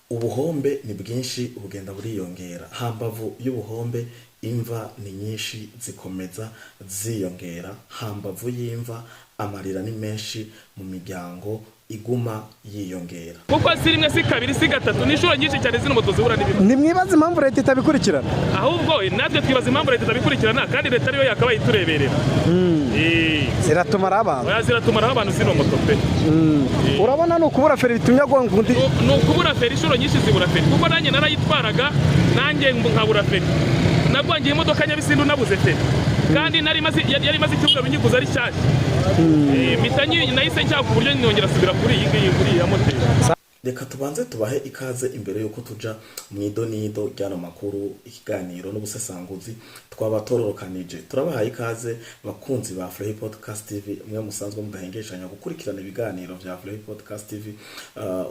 ubuhombe ni bwinshi bugenda buriyongera, hambavu y'ubuhombe imva ni nyinshi zikomeza ziyongera, hambavu y'imva amarira ni menshi mu miryango iguma yiyongera. Kuko si rimwe si kabiri si gatatu n'inshuro nyinshi cyane zino moto zihura n'ibintu. Nimwibaza impamvu leta itabikurikirana? Ahubwo natwe twibaza impamvu leta itabikurikirana kandi leta ariyo yakabaye itureberera. Ziratumara abantu. Oya, ziratumara abantu zino moto pe. Urabona no kubura feri bitumya gongundi. No kubura feri inshuro nyinshi zibura feri. Kuko nanjye narayitwaraga nanjye nkabura feri. Nagwangiye imodoka Nyabisindu nabuze feri. Kandi yari maze icyumweru nyiguza ari cyashye. Mitanyi nahise njya ku buryo nyongera subira kuri iyi ya moteri. Reka tubanze tubahe ikaze imbere yuko tuja mwidonido ryano makuru, ikiganiro n'ubusesanguzi twabatororokanije. Turabahaye ikaze bakunzi ba Fly Podcast TV, mwe musanzwe mudahengeshanya gukurikirana ibiganiro vya Fly Podcast TV,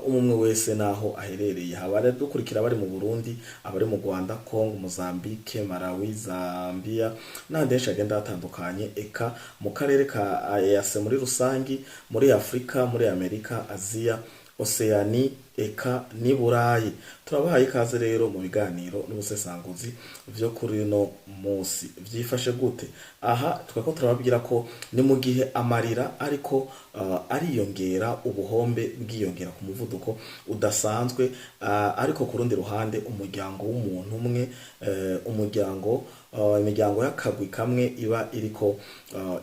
umwe wese naho aherereye, habare dukurikira bari mu Burundi, abari mu Rwanda, Congo, Mozambique, Malawi, Zambia n'andesha agenda atandukanye, eka mu karere ka EAC muri rusangi, muri Afrika, muri Amerika, Asia, Oceani, eka ni Burayi. Turabahaye ikaze rero mu biganiro n'ubusesanguzi vyo kuri no munsi. Vyifashe gute? Aha twako turababwira ko ni mu gihe amarira ariko ariyongera, ubuhombe bwiyongera ku muvuduko udasanzwe, ariko ku rundi ruhande umuryango w'umuntu umwe, imiryango y'akagwi kamwe iba iriko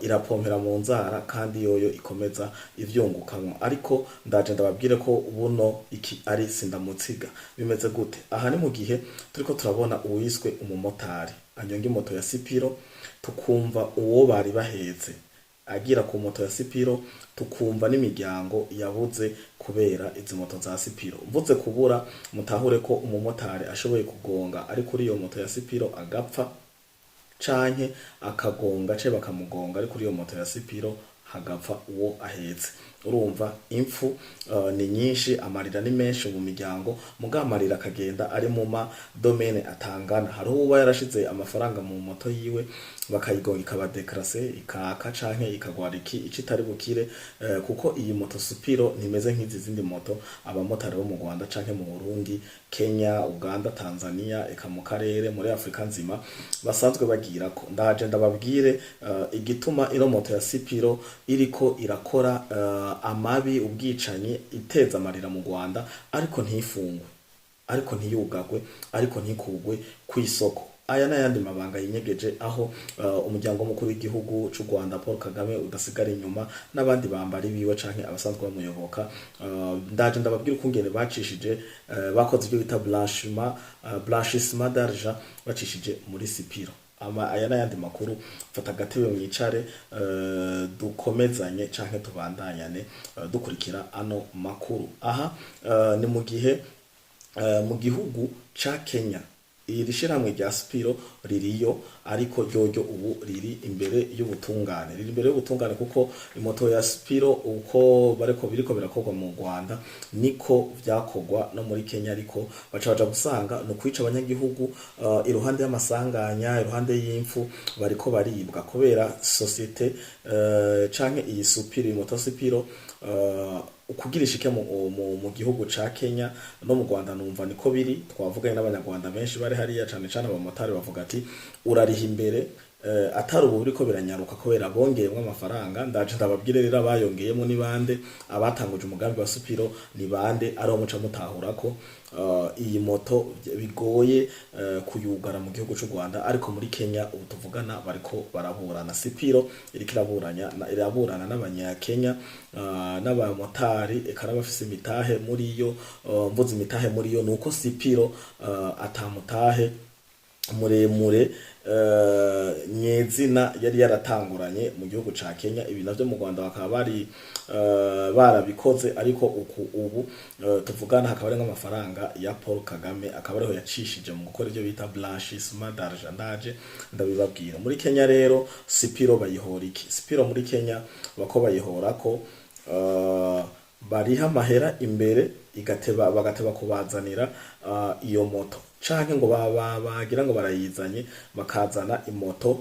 irapompera mu nzara kandi yoyo ikomeza ivyungukamwa. Ariko ndaje ndababwire ko buno iki ari sindamutsiga. Bimeze gute? Aha ni mu gihe turiko turabona uwiswe umumotari anyonga moto ya Sipiro, tukumva uwo bari bahetse agira ku moto ya Sipiro, tukumva n'imiryango yabuze kubera izi moto za Sipiro. Mvuze kubura, mutahure ko umumotari ashoboye kugonga ari kuri iyo moto ya Sipiro agapfa, canke akagonga ce bakamugonga ari kuri iyo moto ya Sipiro hagapfa uwo ahetse. Urumva impfu ni nyinshi, amarira ni menshi mu miryango, mugamarira akagenda ari mu ma domaine atangana. Hari uba yarashize amafaranga mu moto yiwe bakayigonga ikaba declassé ikaka canke ikagwara icitari bukire, kuko iyi moto Sipiro nimeze nk'izi zindi moto abamotari bo mu Rwanda canke mu Burundi, Kenya, Uganda, Tanzania, eka mu karere muri Afrika nzima basanzwe bagira ko. Ndaje ndababwire igituma ino moto ya Sipiro iriko irakora amabi, ubwicanyi, iteza amarira mu Rwanda, ariko ntifungwe, ariko ntiyugagwe, ariko ntikugwe kw'isoko. Aya n'ayandi mabanga yinyegeje, aho umuryango mukuru w'igihugu c'u Rwanda Paul Kagame udasigara inyuma n'abandi bambari biwe canke abasanzwe bamuyoboka. Ndaje ndababwira ukungene bacishije, bakoze ibyo bita blanchissement d'argent bacishije muri Sipiro. Aya n'ayandi makuru, fata gatebe mwicare dukomezanye canke tubandanyane dukurikira ano makuru. Aha ni mu gihe mu gihugu ca Kenya iri shiramwe rya Sipiro ririyo, ariko ryojo ubu riri imbere y'ubutungane, kuko imoto ya Sipiro uko biriko birakorwa mu Rwanda niko vyakogwa no muri Kenya, ariko baca gusanga no kwica abanyagihugu iruhande y'amasanganya, iruhande y'imfu bariko baribwa kubera societe canke iyi Sipiro, moto Sipiro ukugirisha ike mu gihugu ca Kenya no mu Rwanda numva niko biri. Twavuganye n'abanyarwanda benshi bari hariya, cane cane abamotari bavuga ati urariha imbere, atari ubu biriko biranyaruka kubera bongeyemwe amafaranga. Ndaje ndababwire rero abayongeyemo ni bande, abatanguje umugambi wa Sipiro ni bande, ari wo muca mutahura ko iyi moto bigoye kuyugara mu gihugu c'u Rwanda, ariko muri Kenya ubu tuvugana bariko baraburana. Sipiro iriko iraburana n'abanyakenya n'abamotari, eka n'abafise imitahe muri yo. Mvuze imitahe muri yo nuko Sipiro atamutahe muremure nyezina yari yaratanguranye mu gihugu ca Kenya. Ibi navyo mu Rwanda bakaba bari barabikoze, ariko ubu tuvugana hakaba ari nk'amafaranga ya Paul Kagame akaba ariho yacishije mu gukora ibyo bita blanchissement d'argent. Ndaje ndabibabwira. Muri Kenya rero Sipiro bayihora iki? Sipiro muri Kenya bako bayihora ko bariha amahera imbere bagateba kubazanira iyo moto, canke ngo bagira ngo barayizanye bakazana imoto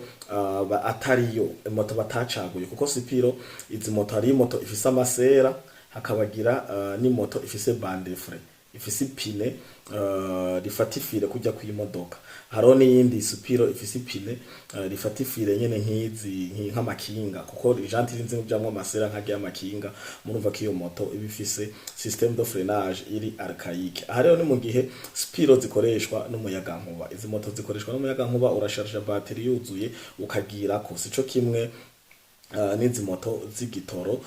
atariyo, imoto batacaguye. Kuko Sipiro izi moto ari moto ifise amasera, hakabagira ni moto ifise bandefre. ifise ipine rifata ifire kujya kw'imodoka, hariho n'iyindi supiro ifise ipine rifata ifire nyene nk'amakinga, kuko janti rinze kujamwo amasera nk'agiye amakinga, murumva ko iyo moto iba ifise système de freinage iri archaïque. Aha rero ni mu gihe supiro zikoreshwa n'umuyagankuba. Izi moto zikoreshwa n'umuyagankuba, urasharja bateri yuzuye ukagirako, sico kimwe n'izi moto z'igitoro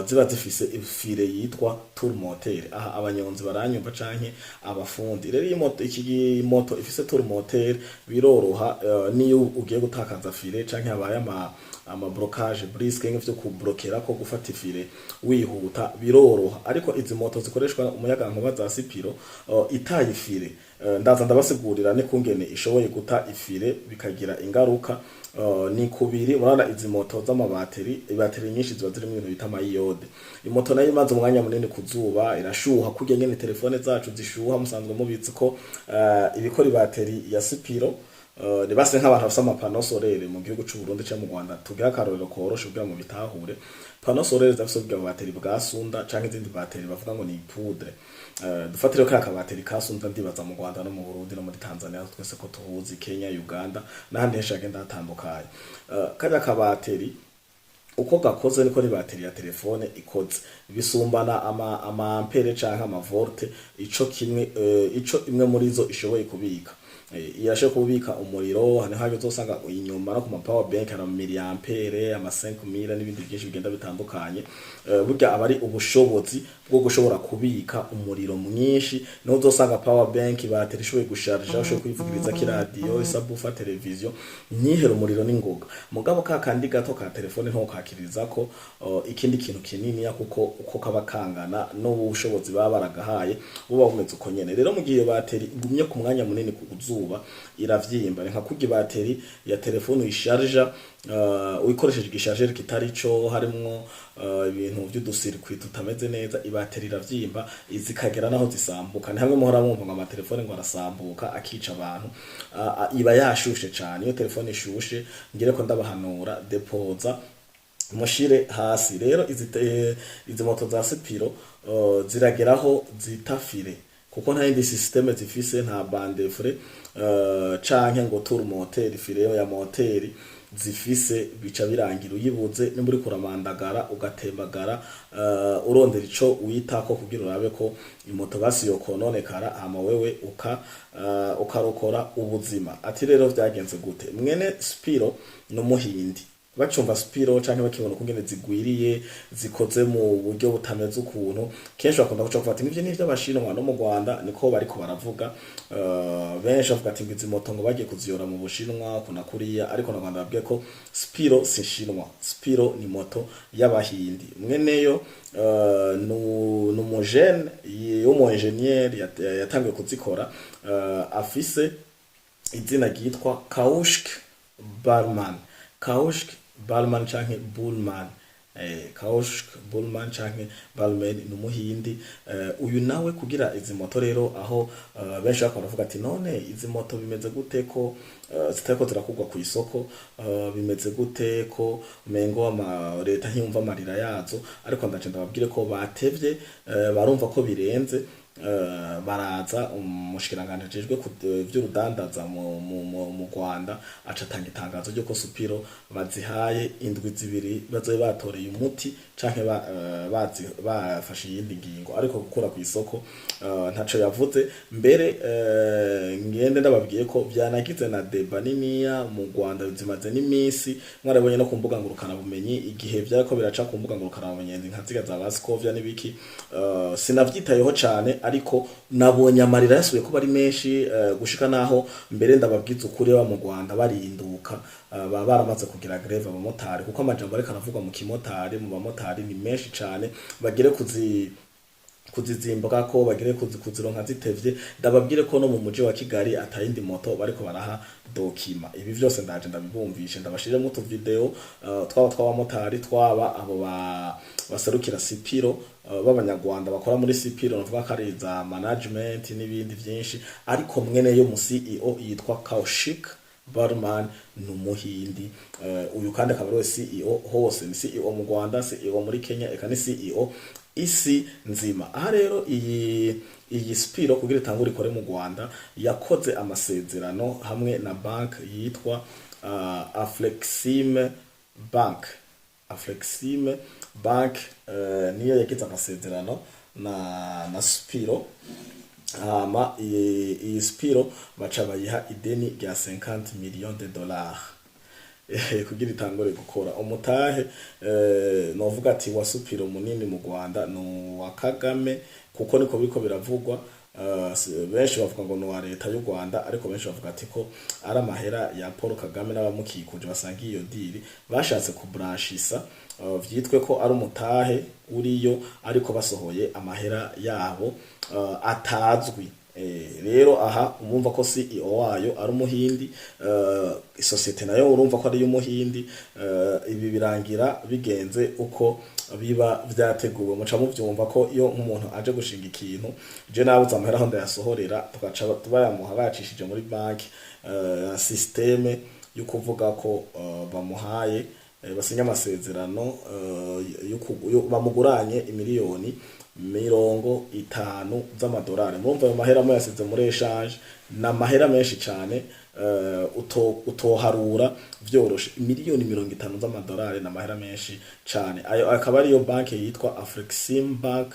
ziba zifise ifire yitwa tour moteur. Aha abanyonzi baranyumva canke abafundi. Rero iyi moto ifise tour moteur biroroha niyo ugiye gutakaza fire canke habaye ama blocage brisque nk'ivyo kublokera ko gufata ifire wihuta biroroha. Ariko izi moto zikoreshwa umuyagankuba za sipiro itaye ifire, ndaza ndabasigurira ne kungene ishoboye guta ifire bikagira ingaruka. Ni kubiri, murana izi moto z'amabateri, ibateri nyinshi ziba zirimo ibintu bita amayode. Imoto nayo imaze umwanya munini kuzuba, irashuha kurya nyene telefone zacu zishuha, musanzwe mubizi ko ibikora ibateri ya sipiro base nk'abantu bafite amapano solaire mu gihugu cy'u Burundi cyangwa mu Rwanda. Tugira akarorero koroshe kugira mu bitahure, pano solaire zafise ubwa bateri bwa Sunda canke izindi bateri bavuga ngo ni poudre. Dufatire ko akabateri ka Sunda ndibaza mu Rwanda no mu Burundi no muri Tanzania, twese ko tuhuzi, Kenya, Uganda n'ahandi henshi agenda hatandukanye. Kajya akabateri uko gakoze niko ni bateri ya telefone ikoze, bisumbana ama ampere canke ama volte, ico imwe muri zo ishoboye kubika. Irashoboye kubika umuriro, hane haje uzosanga inyuma no ku ma power bank ara miliampere, ama 5000 n'ibindi byinshi bigenda bitandukanye. Burya abari ubushobozi bwo gushobora kubika umuriro mwinshi, no uzosanga power bank bateri ishoboye gusharja, ushoboye kwivugiriza ki radio, isabufa, televiziyo, nyihera umuriro n'ingoga. Mugabo ka kandi gato ka telefone nto kakiriza ko ikindi kintu kinini ya kuko uko kaba kangana no ubushobozi baba baragahaye buba bumeze uko nyene. Rero mu gihe bateri igumye ku mwanya munini ku zuba iravyimba, nka kugi bateri ya telefone uyisharja uyikoresheje igisharger kitari cyo, harimo ibintu by'udusirikwi tutameze neza, ibateri iravyimba izikagera naho zisambuka. Ni hamwe muhora mwumva ngo amatelefone ngo arasambuka akica abantu, iba yashushe cyane. Iyo telefone ishushe ngire ko ndabahanura depoza mushire hasi. Rero izi moto za sipiro zirageraho zitafire, kuko nta yindi systeme zifise, nta bande fre canke ngo tour moteur fire ya moteri zifise, bica birangira uyibuze nimburi kuramandagara ugatembagara urondera ico witako kugira urabe ko imoto basi yokononekara, ama wewe ukarokora ubuzima. Ati rero vyagenze gute? Mwene Spiro no muhindi bacumva Spiro canke bakibona kungene zigwiriye zikoze mu buryo butameze ukuntu, kenshi bakunda guca kufata n'ivyo abashinwa no mu Rwanda niko bariko baravuga. Benshi bavuga ati izi moto ngo bagiye kuziyora mu Bushinwa kuna kuriya, ariko na Rwanda babwiye ko Spiro si Shinwa, Spiro ni moto y'abahindi. Mweneyo n'umujene y'umu engineer yatangiye kuzikora, afise izina ryitwa Kaushik Barman. Kaushik Balman canke Bullman, Kaushik Bullman canke Balman n'umuhindi. Uyu nawe kugira izi moto rero aho benshi bakavuga ati none izi moto bimeze gute ko zitako zirakugwa ku isoko, bimeze gute ko mengo ama leta ntiyumva amarira yazo. Ariko ndaje ndababwire ko batevye, barumva ko birenze. Baraza umushikiranganje jejwe ku vy'urudandaza mu Rwanda acatanga itangazo ryo ko Supiro bazihaye indwi zibiri bazoye batoreye umuti canke bafashe yindi ngingo, ariko gukura ku isoko ntaco yavuze. Mbere ngende ndababwiye ko byanagize na deba niniya mu Rwanda zimaze n'imisi, mwarabonye no kumbuga ngurukana bumenyi igihe byarako biraca kumbuga ngurukana bumenyi nka ziga za Baskovia n'ibiki. Sinavyitayeho cane, ariko nabonye amarira yasubiye ko bari menshi gushika naho mbere ndababwiza ukuri wa mu Rwanda barinduka baramaze kugira greve abamotari, kuko amajambo ariko aravugwa mu kimotari mu bamotari ni menshi cane, bagire kuzizimbuka ko bagire kuzironka zitevye. Ndababwire ko no mu muji wa Kigali atayindi moto bariko baraha dokima. Ibi vyose ndaje ndabibumvishe, ndabashiremo utu video tw'abamotari twaba abo baserukira Sipiro b'abanyarwanda bakora muri Sipiro, navuga ko ari za management n'ibindi vyinshi. Ariko mwene yo mu CEO yitwa Kaushik Barman ni umuhindi. Uyu kandi akaba ari we CEO hose, ni CEO mu Rwanda, CEO muri Kenya, eka ni CEO isi nzima. Aha rero iyi Spiro kugira itangure ikore mu Rwanda yakoze amasezerano hamwe na bank yitwa Aflexime Bank. Aflexime Bank niyo yagize amasezerano na Spiro. Iyi Spiro baca bayiha ideni rya 50 millions de dollars kugira itangure gukora. Umutahe novuga ati wa Spiro munini mu Rwanda no wa Kagame, kuko niko biriko biravugwa. Benshi bavuga ngo no wa leta y'u Rwanda, ariko benshi bavuga ati ko ari amahera ya Paul Kagame n'abamukikuje basanga iyo deal bashatse kubrashisa, vyitwe ko ari umutahe uriyo ariko basohoye amahera yabo atazwi. Rero aha umumva ko CEO wayo ari umuhindi, isosiyete nayo urumva ko ari y'umuhindi. Ibi birangira bigenze uko biba vyateguwe. Muca muvyumva ko iyo nk'umuntu aje gushinga ikintu, je nabuze amahera aho ndayasohorera, tugaca tubayamuha bacishije muri banki, systeme yo kuvuga ko bamuhaye basinya amasezerano bamuguranye imiliyoni 50 z'amadolari. Murumva ayo mahera yasize muri exchange na mahera menshi cyane, utoharura vyoroshe. Miliyoni 50 z'amadolari na mahera menshi cyane. Ayo akaba ariyo banki yitwa Aflexime Bank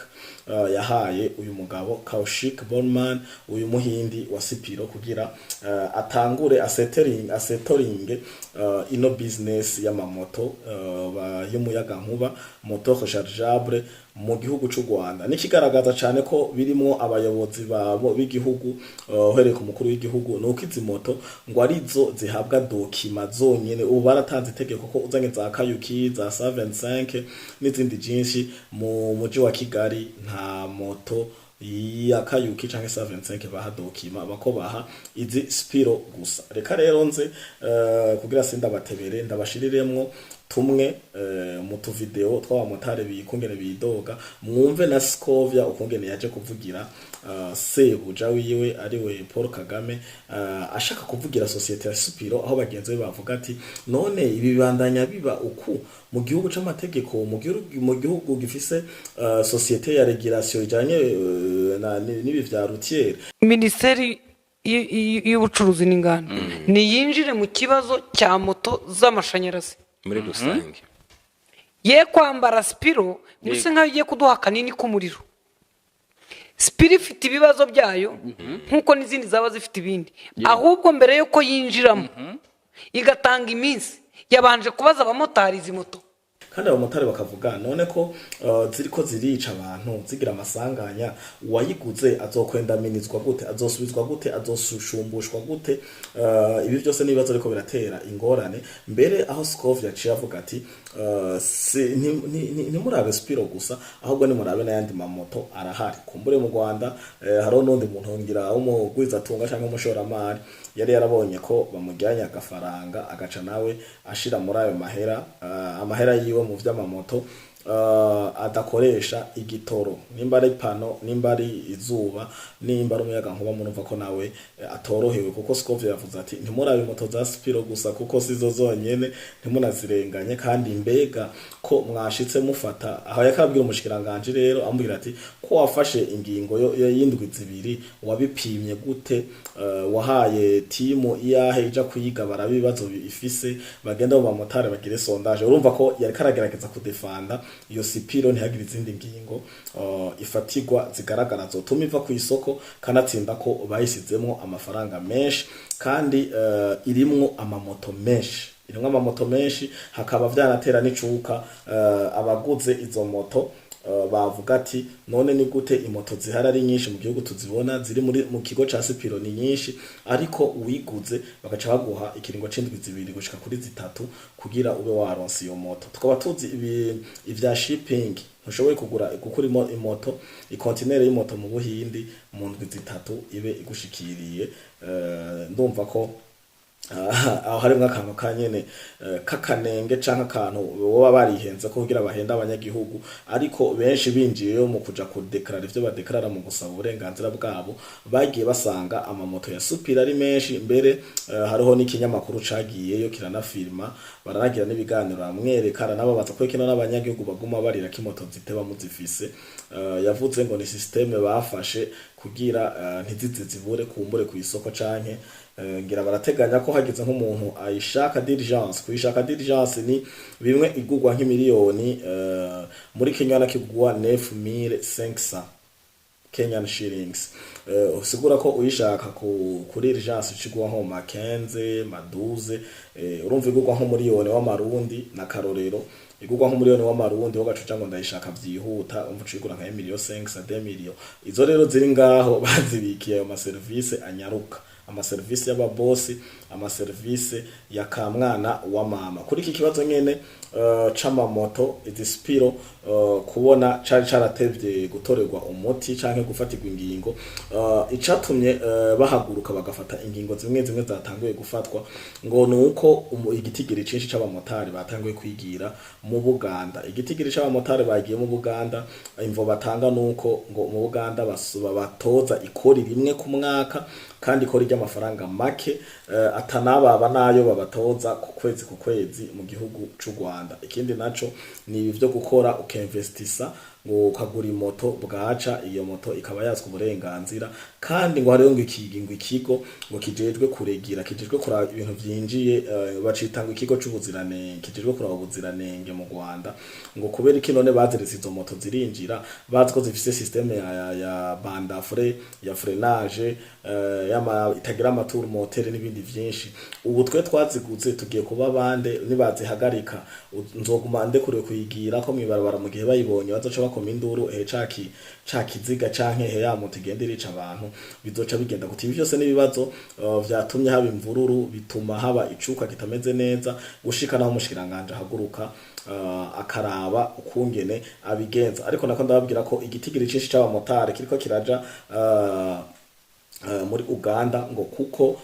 yahaye uyu mugabo Kaushik Borman, uyu muhindi wa Spiro, kugira atangure asetoringe ino business y'amamoto y'umuyaga nkuba, moto rechargeable mu gihugu cy'u Rwanda. Nikigaragaza cyane ko birimo abayobozi babo b'igihugu, uhereye ku mukuru w'igihugu, nuko izi moto ngo arizo zihabwa dokima zonyene. Ubu baratanze itegeko ko uzanye za Kayuki, za 75 n'izindi jinshi mu muji wa Kigali nta moto ya Kayuki canke 75 baha dokima, bako baha izi Spiro gusa. Reka rero nze kugira sindabatebere ndabashiriremwo tumwe mu tu video tw'abamotari bikungene bidoga, mwumve na Scovia ukungene yaje kuvugira sebuja wiwe ariwe Paul Kagame, ashaka kuvugira societe ya Spiro, aho bagenzi be bavuga ati none ibi bibandanya biba uku mu gihugu c'amategeko, mu gihugu gifise societe ya regulation ijanye n'ibi vya routier. Ministeri y'ubucuruzi n'inganda ni yinjire mu kibazo cya moto z'amashanyarazi muri rusange. Ye kwambara Spiro nibise nkaho igiye kuduha kanini k'umuriro. Spiro ifite ibibazo byayo nkuko n'izindi zaba zifite ibindi, ahubwo mbere yuko yinjiramo igatanga iminsi yabanje kubaza abamotari izi moto. Kandi abamotari bakavuga none ko ziriko zirica abantu, zigira amasanganya, wayiguze azokwendaminizwa gute, azosubizwa gute, azosushumbushwa gute? Ibi byose nibibazo ariko biratera ingorane. Mbere aho Scovia yaciye avuga ati ntimurabe Spiro gusa, ahubwo nimurabe n'ayandi mamoto arahari. Kumbure mu Rwanda hariho n'undi muntu ngira umugwiza tunga cyangwa umushoramari yari yarabonye ko bamujyanye agafaranga, agaca nawe ashira muri ayo mahera, amahera yiwe mu vy'amamoto adakoresha igitoro, nimba ari pano, nimba ari izuba, nimba ari umuyaga nkuba. Murumva ko nawe atorohewe, kuko Scovia yavuze ati ntimurabe moto za Spiro gusa kuko sizo zonyene, ntimunazirenganye. Kandi mbega ko mwashitse mufata, aho yakabwira umushikiranganje rero ambwira ati ko wafashe ingingo y'indwi zibiri, wabipimye gute, wahaye timu iyahe ija kuyiga barabibazo ifise, bagenda mu bamotari bagire sondage. Urumva ko yari karagerageza kudefanda iyo Spiro ntihagire izindi ngingo ifatigwa zigaragara zotuma iva ku isoko, kanatsinda ko bayisizemo amafaranga menshi, kandi irimwo amamoto menshi, hakaba vyanatera n'icuka abaguze izo moto. Bavuga ati none ni gute imoto zihari ari nyinshi mu gihugu tuzibona ziri mu kigo ca Spiro ni nyinshi, ariko uwiguze bagaca baguha ikiringo c'indwi zibiri gushika kuri zitatu kugira ube waronse iyo moto. Tukaba tuzi ivya shipping, ntushoboye gukura imoto, ikontinere y'imoto mu Buhindi mu ndwi zitatu ibe igushikiriye. Ndumva ko aho harimo akantu ka nyene k'akanenge canke akantu boba barihenze ko kugira bahenda abanyagihugu, ariko benshi binjiyeyo mu kuja kudeklarara ivyo badeklarara mu gusaba uburenganzira bwabo bagiye basanga amamoto ya supira ari menshi. Mbere hariho n'ikinyamakuru cagiyeyo kiranafirma, baranagira n'ibiganiro amwerekana n'ababaza ko kino n'abanyagihugu baguma barira ko imoto ziteba muzifise. Yavuze ngo ni systeme bafashe kugira ntizize zibure kumbure ku isoko canke ngira barateganya ko hagize nk'umuntu ayishaka diligence. Kuyishaka diligence ni bimwe igurwa nk'imiliyoni muri Kenya nakigurwa 9500 Kenyan shillings. Usigura ko uyishaka kuri diligence cigwa nko makenze maduze, urumva igurwa nko miliyoni w'amarundi na karorero igurwa nko miliyoni w'amarundi ho gacuca ngo ndayishaka vyihuta umva cigura nka miliyoni 5 2 miliyoni. Izo rero ziri ngaho bazibikiye ayo service anyaruka, service y'ababosi, service ya kamwana wa mama. Kuri iki kibazo nyene c'amamoto izispiro kubona caratevye gutorerwa umuti canke gufatirwa ingingo, icatumye bahaguruka bagafata ingingo zimwe zimwe zatanguye gufatwa ngo nuko igitigiri cinshi c'abamotari batanguye kwigira mu Buganda. Igitigiri c'abamotari bagiye mu Buganda, imvo batanga nuko ngo mu Buganda batoza ikori rimwe ku mwaka kandi ikori ry'amafaranga make, atanababa nayo babatoza ku kwezi mu gihugu c'u Rwanda. Ikindi naco ni ivyo gukora ukinvestisa ngo ukagura imoto bwaca iyo moto ikaba yazwa uburenganzira, kandi ngo hariho ngo ikigo ngo kijejwe kuregira, kijejwe kura ibintu vyinjiye, bacitanga ikigo c'ubuziranenge kijejwe kura ubuziranenge mu Rwanda. Ngo kubera iki none baziretse izo moto zirinjira bazi ko zifise systeme ya bandafre ya freinage itagira amatur moteur n'ibindi vyinshi. Ubu twe twaziguze tugiye kuba bande nibazihagarika nzoguma ndekure kuyigira ko mwibarabara mu gihe bayibonye bazoca bakoma induru cakiziga canke ya moto igenda irica abantu, bizoca bigenda kuti ibi byose n'ibibazo vyatumye haba imvururu, bituma haba icuka kitameze neza, gushika naho umushikiranganje haguruka akaraba ukungene abigenza. Ariko nako ndababwira ko igitigiri cinshi c'abamotari kiriko kiraja muri Uganda ngo kuko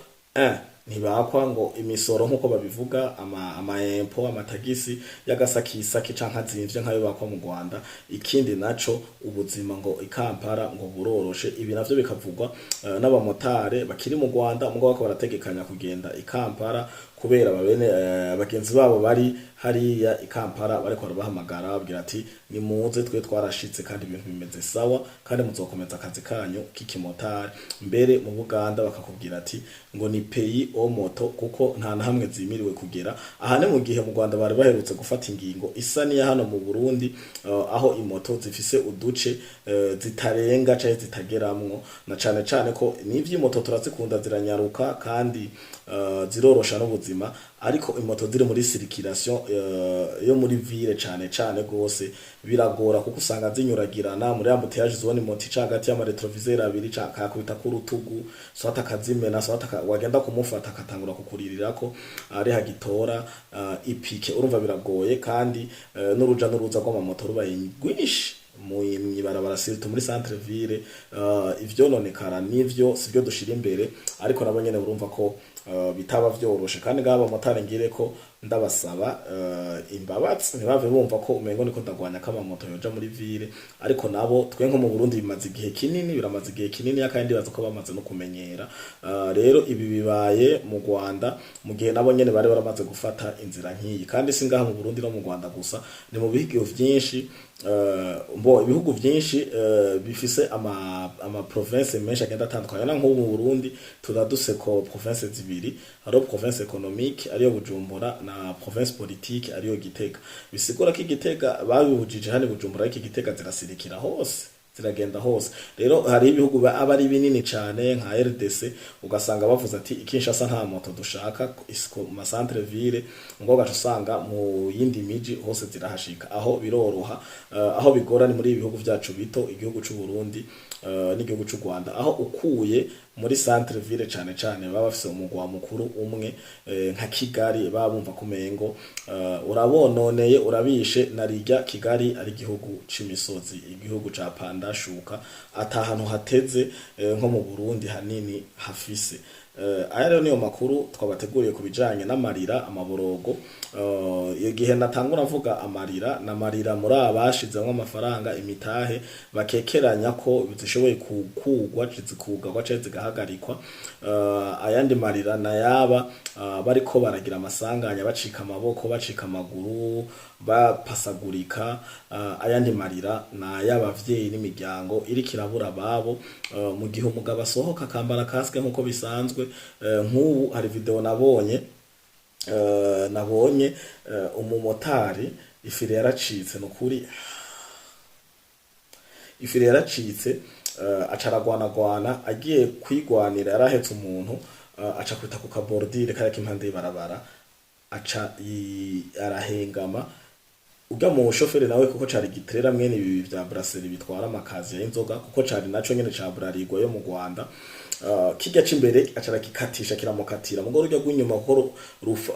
ntibakwa ngo imisoro nkuko babivuga ama amatagisi y'agasakisaki canka zimvye nkayo bakwa mu Rwanda. Ikindi naco ubuzima ngo ikampara ngo buroroshe, ibi navyo bikavugwa n'abamotare bakiri mu Rwanda mugabo bako barategekanya kugenda ikampara kubera babene abagenzi babo bari hariya ikampara bariko barabahamagara babwira ati ni muze twe twarashitse kandi ibintu bimeze sawa kandi muzokomeza akazi kanyu k'ikimotari. Mbere mu Buganda bakakubwira ati ngo ni pays o moto kuko nta na hamwe zimiriwe kugera ahane, mu gihe mu Rwanda bari baherutse gufata ingingo isa niya hano mu Burundi aho imoto zifise uduce zitarenga canke zitageramwo, na cane cane ko n'ivyi moto turazikunda ziranyaruka kandi zirorosha n'ubuzima, ariko imoto ziri muri circulation yo muri ville cane gose biragora kuko usanga zinyuragirana muri ambuteyage zone moto icagati y'ama retroviseur abiri cakakubita ku rutugu swata kazimena swata wagenda kumufata akatangura kukuririra ari hagitora ipike. Urumva biragoye kandi n'uruja n'uruza rw'amamoto rubaye rwinshi mwibarabara sirito muri centre ville, ivyo nonekara nivyo sivyo dushira imbere, ariko nabo nyene urumva ko bitaba vyoroshe. Kandi ngaba motari ngire ko ndabasaba imbabatsi ntibave bumva ko umengo niko ndagwanya kama moto yoja muri ville, ariko nabo twe nko mu Burundi bimaze igihe kinini, biramaze igihe kinini yakandi baza ko bamaze no kumenyera. Rero ibi bibaye mu Rwanda mu gihe nabo nyene bari baramaze gufata inzira nkiyi, kandi singaha mu Burundi no mu Rwanda gusa, ni mu bihugu vyinshi ibihugu vyinshi bifise ama province menshi agenda atandukanye. Na nko mu Burundi turaduse ko province zibiri, haro province économique ariyo Bujumbura na province politique ariyo Gitega. Bisigura ko Gitega babibujije hane Bujumbura, ariko Gitega zirasirikira hose ziragenda hose. Rero hari ibihugu aba ari binini cyane nka RDC ugasanga bavuze ati Kinshasa nta moto dushaka isiko mu centre ville, ngo gacusanga mu yindi miji hose zirahashika. Aho biroroha, aho bigora ni muri ibihugu vyacu bito, igihugu c'u Burundi n'igihugu c'u Rwanda, aho ukuye muri centre ville cane baba bafise umugwa mukuru umwe nka Kigali, babumva kumengo urabononeye urabishe narijya Kigali ari igihugu c'imisozi, igihugu ca Pandashuka, atahantu hateze nko mu Burundi hanini hafise. aya rero niyo makuru twabateguriye ku bijanye n'amarira amaborogo. Iyo gihe natangura mvuga n'amarira muri abashizemo amafaranga imitahe bakekeranya ko zishoboye kugwa zikugwa cyangwa zigahagarikwa. Ayandi marira na yaba bariko baragira amasanganya bacika amaboko bacika amaguru bapasagurika. Ayandi marira na y'abavyeyi n'imiryango iri kirabura babo mu gihe umugabo asohoka akambara kaske nkuko bisanzwe. Nk'ubu hari video nabonye umumotari ifire yaracitse nukuri ifire yaracitse acaragwanagwana agiye kwigwanira yarahetse umuntu aca kwita ku kabordire kareka impande y'ibarabara aca arahengama uga mu shoferi nawe kuko cari gitrera mwene ibi vya brasserie bitwara amakazi y'inzoga kuko cari naco nyene ca Bralirwa yo mu Rwanda. Kijya cimbere acara kikatisha kiramukatira mugo rujya rw'inyuma ko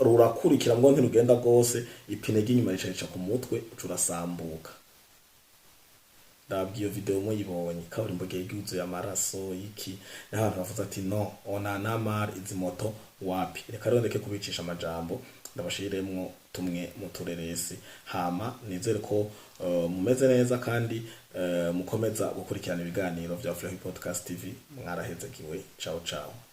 rurakurikira ngo ntirugenda gose ipine ry'inyuma rica ku mutwe urasambuka. Ndabwiyo video muyibonye kaburimbo yuzuye amaraso iki n'abantu bavuze ati no ona namar izi moto wapi reka rondeke kubicisha amajambo ndabashiremwo tumwe mu tureresi hama nizere ko mumeze neza kandi mukomeza gukurikirana ibiganiro vya Flash Podcast TV mwarahezekiwe. Ciao ciao.